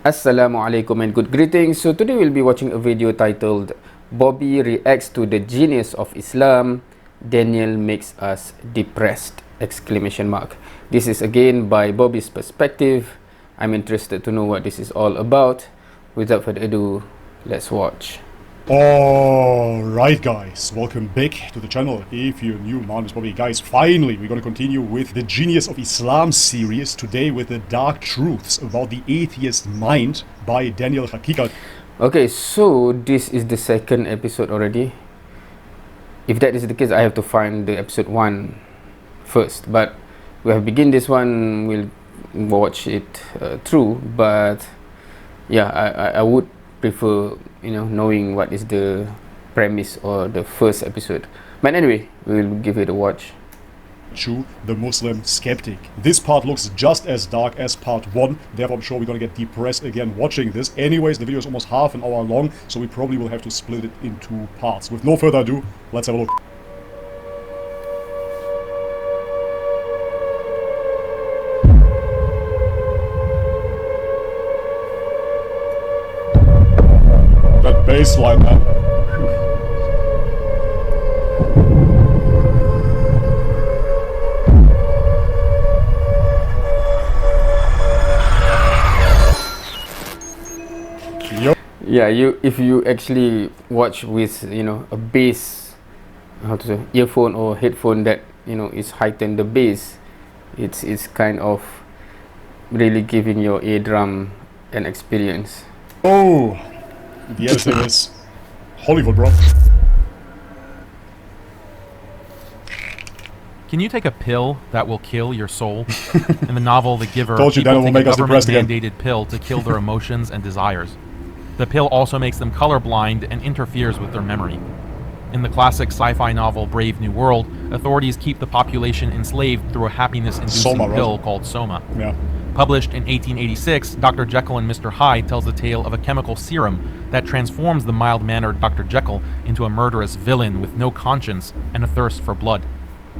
Assalamu alaikum and good greetings. So today we'll be watching a video titled Bobby reacts to the genius of Islam, Daniel makes us depressed! Exclamation mark. This is again by Bobby's perspective. I'm interested to know what this is all about. Without further ado, let's watch. Alright guys, welcome back to the channel. If you're new, my name is Bobby. Guys, finally we're gonna continue with the Genius of Islam series, today with the Dark Truths about the Atheist Mind by Daniel Hakikat. Okay, so this is the second episode already. If that is the case, I have to find the episode 1 first, but we have begin this one, we'll watch it through, but yeah, I would prefer, knowing what is the premise or the first episode. But anyway, we'll give it a watch. To the Muslim skeptic. This part looks just as dark as part 1, therefore I'm sure we're gonna get depressed again watching this. Anyways, the video is almost half an hour long, so we probably will have to split it into parts. With no further ado, let's have a look. That baseline, man. Yeah, if you actually watch with a bass, earphone or headphone that is heightened the bass, it's kind of really giving your eardrum an experience. Oh, the editing is Hollywood, bro. Can you take a pill that will kill your soul? In the novel The Giver, Told you people that will take make a us depressed again. government-mandated pill to kill their emotions and desires. The pill also makes them colorblind and interferes with their memory. In the classic sci-fi novel Brave New World, authorities keep the population enslaved through a happiness-inducing pill called Soma. Yeah. Published in 1886, Dr. Jekyll and Mr. Hyde tells the tale of a chemical serum that transforms the mild-mannered Dr. Jekyll into a murderous villain with no conscience and a thirst for blood.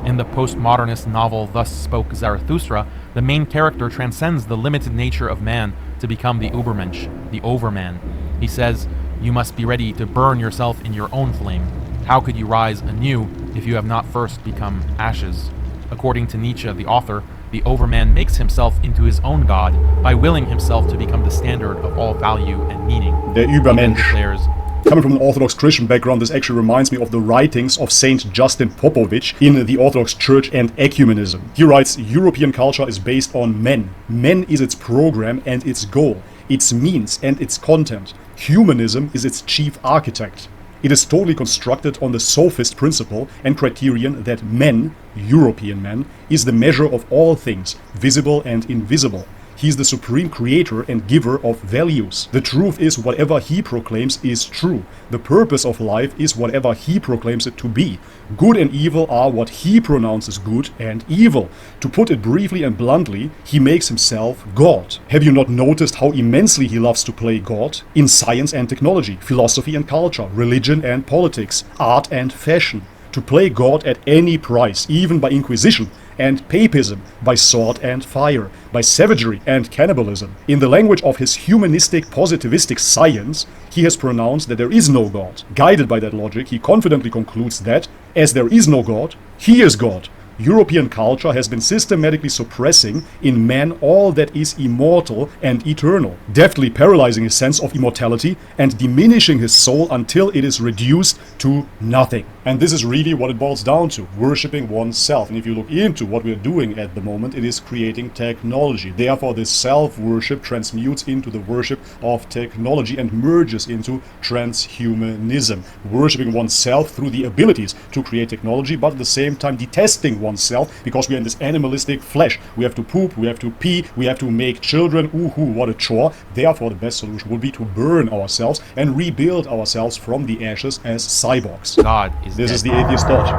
In the postmodernist novel Thus Spoke Zarathustra, the main character transcends the limited nature of man to become the Ubermensch, the Overman. He says, "You must be ready to burn yourself in your own flame. How could you rise anew if you have not first become ashes?" According to Nietzsche, the author, the Overman makes himself into his own god by willing himself to become the standard of all value and meaning. Der Übermensch. He declares, coming from an Orthodox Christian background, this actually reminds me of the writings of Saint Justin Popovich in the Orthodox Church and Ecumenism. He writes, European culture is based on men. Men is its program and its goal, its means and its content. Humanism is its chief architect. It is totally constructed on the sophist principle and criterion that men, European men, is the measure of all things, visible and invisible. He is the supreme creator and giver of values. The truth is whatever he proclaims is true. The purpose of life is whatever he proclaims it to be. Good and evil are what he pronounces good and evil. To put it briefly and bluntly, he makes himself God. Have you not noticed how immensely he loves to play God? In science and technology, philosophy and culture, religion and politics, art and fashion. To play God at any price, even by inquisition and papism, by sword and fire, by savagery and cannibalism. In the language of his humanistic positivistic science, he has pronounced that there is no God. Guided by that logic, he confidently concludes that, as there is no God, he is God. European culture has been systematically suppressing in man all that is immortal and eternal, deftly paralyzing his sense of immortality and diminishing his soul until it is reduced to nothing. And this is really what it boils down to, worshipping oneself. And if you look into what we're doing at the moment, it is creating technology. Therefore, this self-worship transmutes into the worship of technology and merges into transhumanism. Worshipping oneself through the abilities to create technology, but at the same time detesting oneself because we are in this animalistic flesh. We have to poop, we have to pee, we have to make children. Ooh, what a chore. Therefore, the best solution would be to burn ourselves and rebuild ourselves from the ashes as cyborgs. God is This dead. is the atheist thought.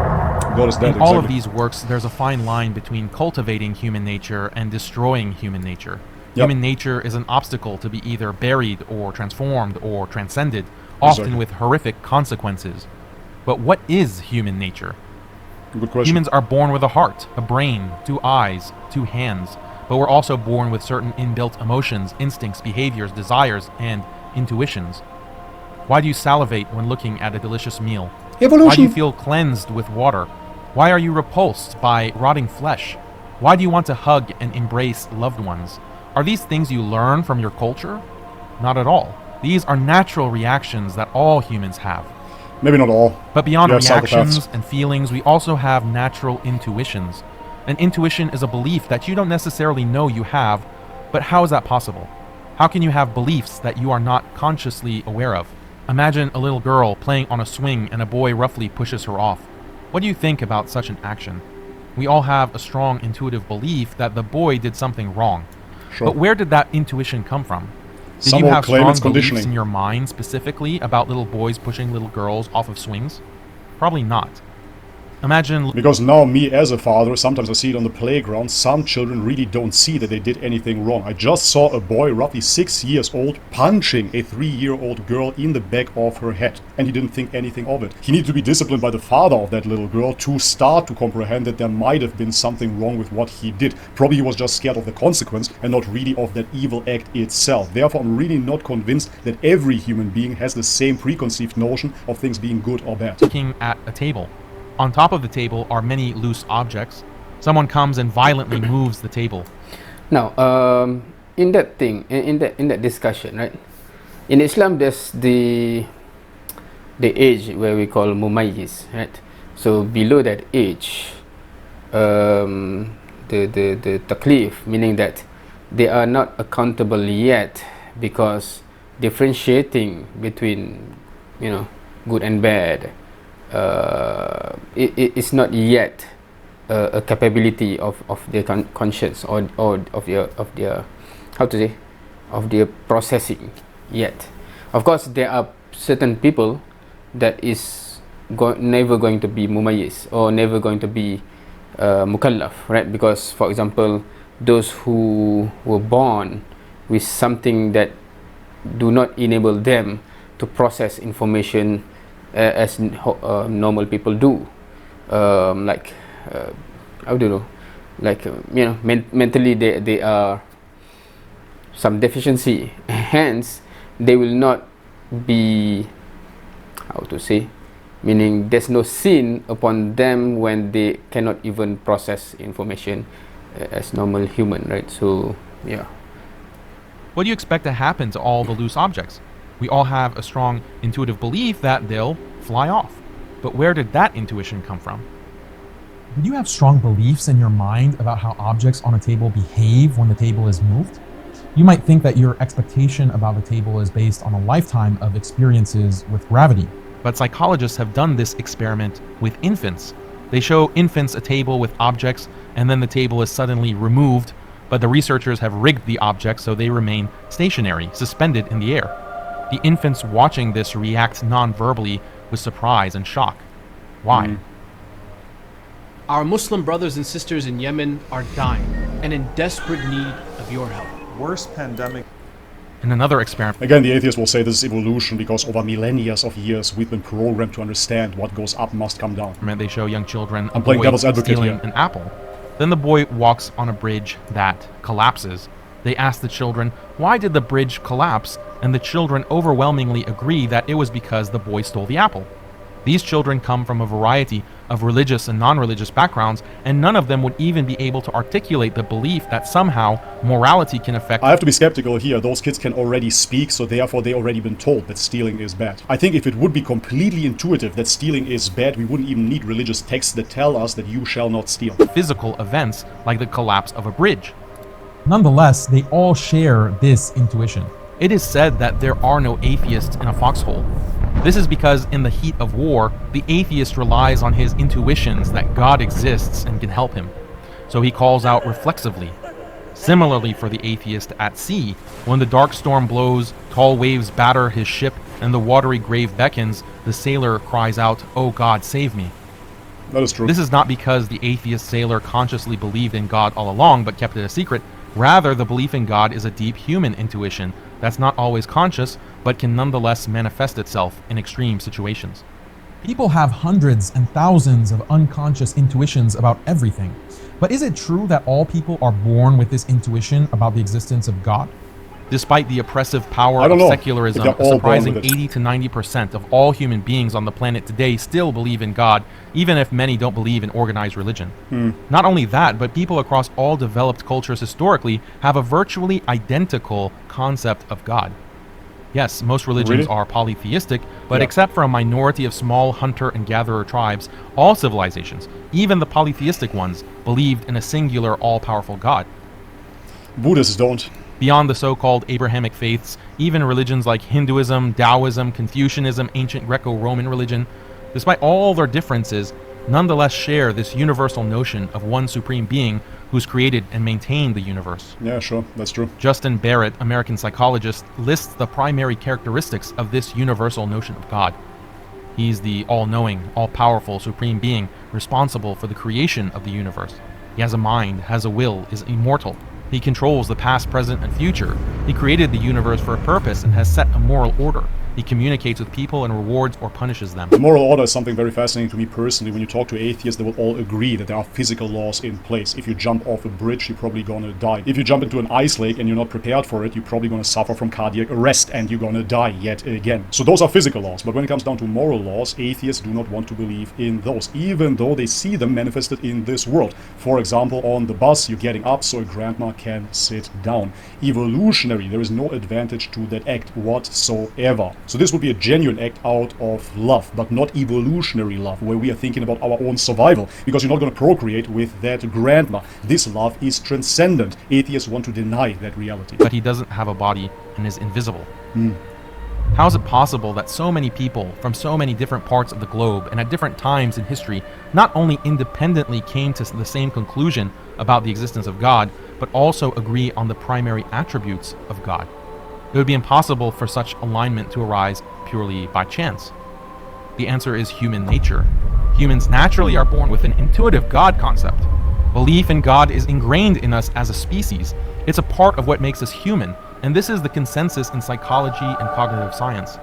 God is dead, In all of exactly. these works, there's a fine line between cultivating human nature and destroying human nature. Yep. Human nature is an obstacle to be either buried or transformed or transcended, often Exactly. with horrific consequences. But what is human nature? Good question. Humans are born with a heart, a brain, 2 eyes, 2 hands, but we're also born with certain inbuilt emotions, instincts, behaviors, desires, and intuitions. Why do you salivate when looking at a delicious meal? Evolution. Why do you feel cleansed with water? Why are you repulsed by rotting flesh? Why do you want to hug and embrace loved ones? Are these things you learn from your culture? Not at all. These are natural reactions that all humans have. Maybe not all. But beyond You have reactions psychopaths. and feelings, we also have natural intuitions. An intuition is a belief that you don't necessarily know you have, but how is that possible? How can you have beliefs that you are not consciously aware of? Imagine a little girl playing on a swing and a boy roughly pushes her off. What do you think about such an action? We all have a strong intuitive belief that the boy did something wrong. Sure. But where did that intuition come from? Did Some you will have claim strong it's beliefs conditioning. in your mind specifically about little boys pushing little girls off of swings? Probably not. Imagine Because now me as a father, sometimes I see it on the playground, some children really don't see that they did anything wrong. I just saw a boy roughly 6 years old punching a 3-year-old girl in the back of her head. And he didn't think anything of it. He needed to be disciplined by the father of that little girl to start to comprehend that there might have been something wrong with what he did. Probably he was just scared of the consequence and not really of that evil act itself. Therefore, I'm really not convinced that every human being has the same preconceived notion of things being good or bad. looking at a table. On top of the table are many loose objects. Someone comes and violently moves the table. Now, in that thing, in that discussion, right? In Islam, there's the age where we call mumayyiz, right? So below that age, the taklif, meaning that they are not accountable yet, because differentiating between, good and bad, it's not yet a capability of their conscience or of their how to say, of their processing yet. Of course, there are certain people that is never going to be mumayyiz or never going to be mukallaf, right? Because, for example, those who were born with something that do not enable them to process information as normal people do, like how do you know, like mentally they are some deficiency, hence they will not be, how to say, meaning there's no sin upon them when they cannot even process information as normal human, right? So yeah. What do you expect to happen to all the loose objects? We all have a strong intuitive belief that they'll fly off. But where did that intuition come from? Do you have strong beliefs in your mind about how objects on a table behave when the table is moved? You might think that your expectation about the table is based on a lifetime of experiences with gravity. But psychologists have done this experiment with infants. They show infants a table with objects, and then the table is suddenly removed, but the researchers have rigged the objects so they remain stationary, suspended in the air. The infants watching this react non-verbally with surprise and shock. Why? Our Muslim brothers and sisters in Yemen are dying and in desperate need of your help. Worst pandemic. In another experiment, Again, the atheist will say this is evolution because over millennia of years we've been programmed to understand what goes up must come down. they show young children a I'm playing boy devil's advocate stealing here. an apple. Then the boy walks on a bridge that collapses. They ask the children, why did the bridge collapse? And the children overwhelmingly agree that it was because the boy stole the apple. These children come from a variety of religious and non-religious backgrounds, and none of them would even be able to articulate the belief that somehow morality can affect. I have to be skeptical here. Those kids can already speak, so therefore they already been told that stealing is bad. I think if it would be completely intuitive that stealing is bad, we wouldn't even need religious texts that tell us that you shall not steal. Physical events like the collapse of a bridge. Nonetheless, they all share this intuition. It is said that there are no atheists in a foxhole. This is because in the heat of war, the atheist relies on his intuitions that God exists and can help him. So he calls out reflexively. Similarly for the atheist at sea, when the dark storm blows, tall waves batter his ship, and the watery grave beckons, the sailor cries out, "Oh God, save me." That is true. This is not because the atheist sailor consciously believed in God all along but kept it a secret. Rather, the belief in God is a deep human intuition that's not always conscious, but can nonetheless manifest itself in extreme situations. People have hundreds and thousands of unconscious intuitions about everything. But is it true that all people are born with this intuition about the existence of God? Despite the oppressive power I don't of know secularism, if a they're all born surprising with it. 80 to 90% of all human beings on the planet today still believe in God, even if many don't believe in organized religion. Not only that, but people across all developed cultures historically have a virtually identical concept of God. Yes, most religions Really? are polytheistic, but Yeah. except for a minority of small hunter and gatherer tribes, all civilizations, even the polytheistic ones, believed in a singular all-powerful God. Buddhists don't. Beyond the so-called Abrahamic faiths, even religions like Hinduism, Taoism, Confucianism, ancient Greco-Roman religion, despite all their differences, nonetheless share this universal notion of one supreme being who's created and maintained the universe. Yeah, sure, that's true. Justin Barrett, American psychologist, lists the primary characteristics of this universal notion of God. He's the all-knowing, all-powerful supreme being responsible for the creation of the universe. He has a mind, has a will, is immortal. He controls the past, present, and future. He created the universe for a purpose and has set a moral order. He communicates with people and rewards or punishes them. The moral order is something very fascinating to me personally. When you talk to atheists, they will all agree that there are physical laws in place. If you jump off a bridge, you're probably gonna die. If you jump into an ice lake and you're not prepared for it, you're probably gonna suffer from cardiac arrest and you're gonna die yet again. So those are physical laws. But when it comes down to moral laws, atheists do not want to believe in those, even though they see them manifested in this world. For example, on the bus, you're getting up so a grandma can sit down. Evolutionary, there is no advantage to that act whatsoever. So this would be a genuine act out of love, but not evolutionary love, where we are thinking about our own survival, because you're not going to procreate with that grandma. This love is transcendent. Atheists want to deny that reality. But he doesn't have a body and is invisible. How is it possible that so many people from so many different parts of the globe and at different times in history not only independently came to the same conclusion about the existence of God, but also agree on the primary attributes of God? It would be impossible for such alignment to arise purely by chance. The answer is human nature. Humans naturally are born with an intuitive God concept. Belief in God is ingrained in us as a species. It's a part of what makes us human, and this is the consensus in psychology and cognitive science.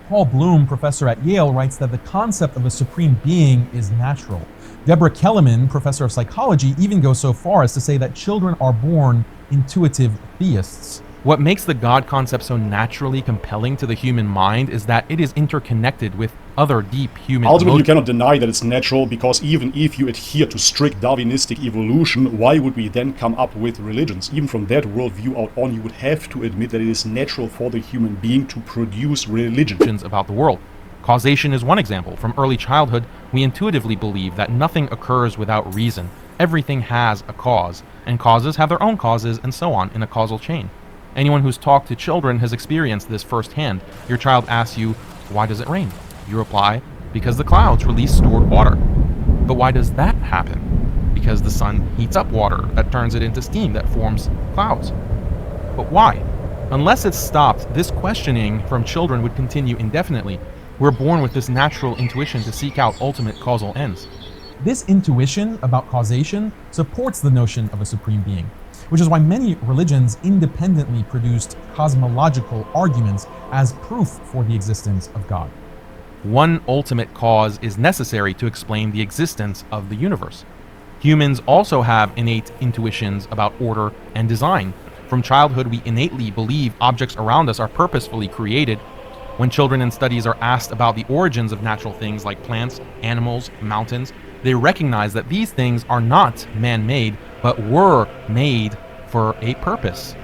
Paul Bloom, professor at Yale, writes that the concept of a supreme being is natural. Deborah Kellerman, professor of psychology, even goes so far as to say that children are born intuitive theists. What makes the God concept so naturally compelling to the human mind is that it is interconnected with other deep human Ultimately, you emotions. cannot deny that it's natural, because even if you adhere to strict Darwinistic evolution, why would we then come up with religions? Even from that worldview out on, you would have to admit that it is natural for the human being to produce religion. About the world. Causation is one example. From early childhood, we intuitively believe that nothing occurs without reason. Everything has a cause, and causes have their own causes, and so on in a causal chain. Anyone who's talked to children has experienced this firsthand. Your child asks you, why does it rain? You reply, because the clouds release stored water. But why does that happen? Because the sun heats up water that turns it into steam that forms clouds. But why? Unless it's stopped, this questioning from children would continue indefinitely. We're born with this natural intuition to seek out ultimate causal ends. This intuition about causation supports the notion of a supreme being, which is why many religions independently produced cosmological arguments as proof for the existence of God. One ultimate cause is necessary to explain the existence of the universe. Humans also have innate intuitions about order and design. From childhood, we innately believe objects around us are purposefully created. When children in studies are asked about the origins of natural things like plants, animals, mountains, they recognize that these things are not man-made, but were made for a purpose.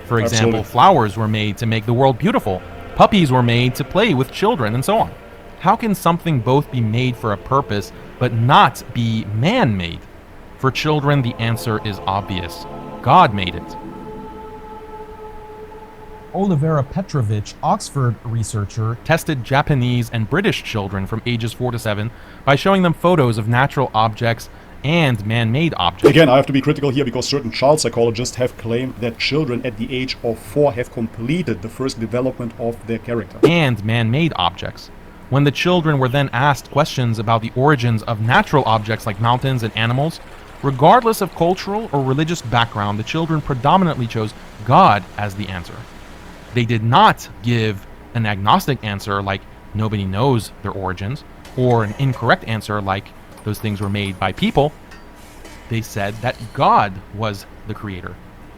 For example, Absolutely. flowers were made to make the world beautiful. Puppies were made to play with children, and so on. How can something both be made for a purpose, but not be man-made? For children, the answer is obvious. God made it. Olivera Petrovich, Oxford researcher, Tested Japanese and British children from ages 4 to 7 by showing them photos of natural objects and man-made objects. Again, I have to be critical here, because certain child psychologists have claimed that children at the age of 4 have completed the first development of their character. And man-made objects. When the children were then asked questions about the origins of natural objects like mountains and animals, regardless of cultural or religious background, the children predominantly chose God as the answer. They did not give an agnostic answer like nobody knows their origins, or an incorrect answer like those things were made by people, they said that God was the creator.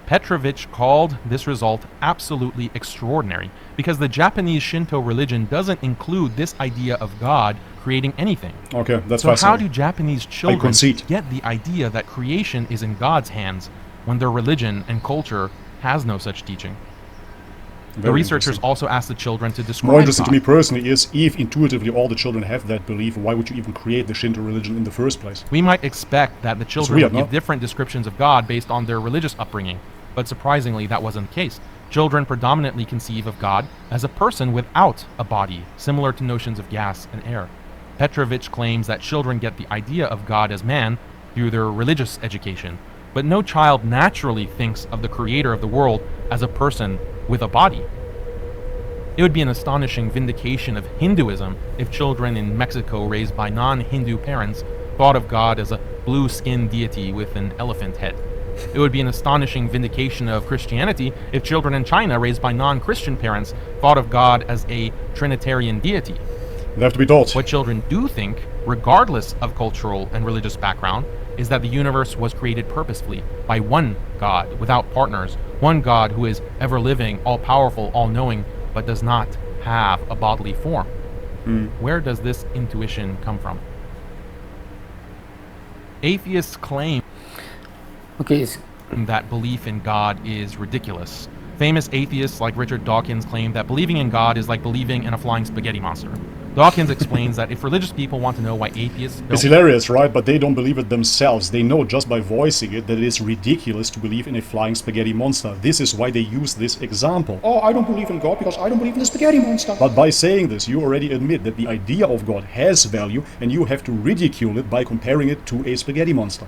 Petrovich called this result absolutely extraordinary because the Japanese Shinto religion doesn't include this idea of God creating anything. Okay, that's So how fascinating. do Japanese children concede. get the idea that creation is in God's hands when their religion and culture has no such teaching? The Very researchers interesting. also asked the children to describe More interesting to God. me personally is if intuitively all the children have that belief, why would you even create the Shinto religion in the first place? We might expect that the children weird, would give no? different descriptions of God based on their religious upbringing, but surprisingly, that wasn't the case. Children predominantly conceive of God as a person without a body, similar to notions of gas and air. Petrovich claims that children get the idea of God as man through their religious education, but no child naturally thinks of the creator of the world as a person with a body. It would be an astonishing vindication of Hinduism if children in Mexico raised by non-Hindu parents thought of God as a blue-skinned deity with an elephant head. It would be an astonishing vindication of Christianity if children in China raised by non-Christian parents thought of God as a Trinitarian deity. They have to be taught. What children do think, regardless of cultural and religious background, is that the universe was created purposefully by one God, without partners, one God who is ever-living, all-powerful, all-knowing, but does not have a bodily form. Where does this intuition come from? Atheists claim Okay, that belief in God is ridiculous. Famous atheists like Richard Dawkins claim that believing in God is like believing in a flying spaghetti monster. Dawkins explains that if religious people want to know why atheists It's don't hilarious, right? But they don't believe it themselves. They know just by voicing it that it is ridiculous to believe in a flying spaghetti monster. This is why they use this example. Oh, I don't believe in God because I don't believe in the spaghetti monster. But by saying this, you already admit that the idea of God has value and you have to ridicule it by comparing it to a spaghetti monster.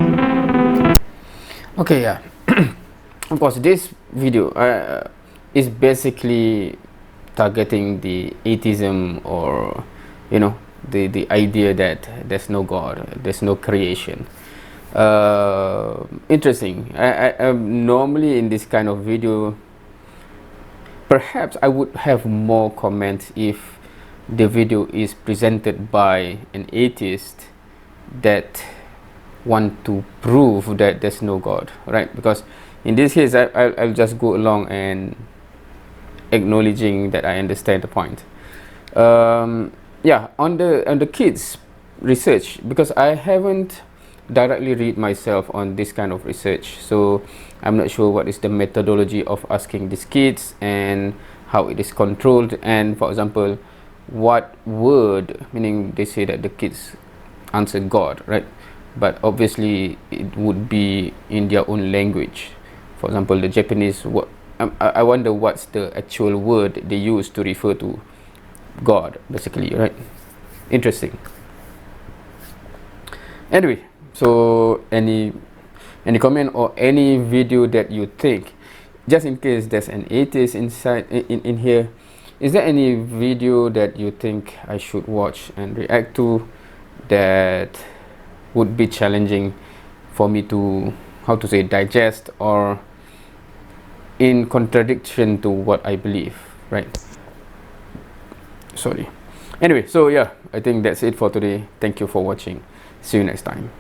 okay, yeah. Of course, this video is basically targeting the atheism, or the idea that there's no God, there's no creation. Interesting. I normally in this kind of video, perhaps I would have more comments if the video is presented by an atheist that want to prove that there's no God, right? Because in this case, I'll just go along and acknowledging that I understand the point. Yeah, on the kids research, because I haven't directly read myself on this kind of research, so I'm not sure what is the methodology of asking these kids and how it is controlled, and for example, what word, meaning they say that the kids answer God, right? But obviously it would be in their own language. For example, the Japanese, I wonder what's the actual word they use to refer to God, basically, right? Interesting. Anyway, so any comment or any video that you think, just in case there's an atheist inside in here, is there any video that you think I should watch and react to that would be challenging for me to, how to say, digest, or in contradiction to what I believe, right? Sorry. Anyway, so yeah, I think that's it for today. Thank you for watching. See you next time.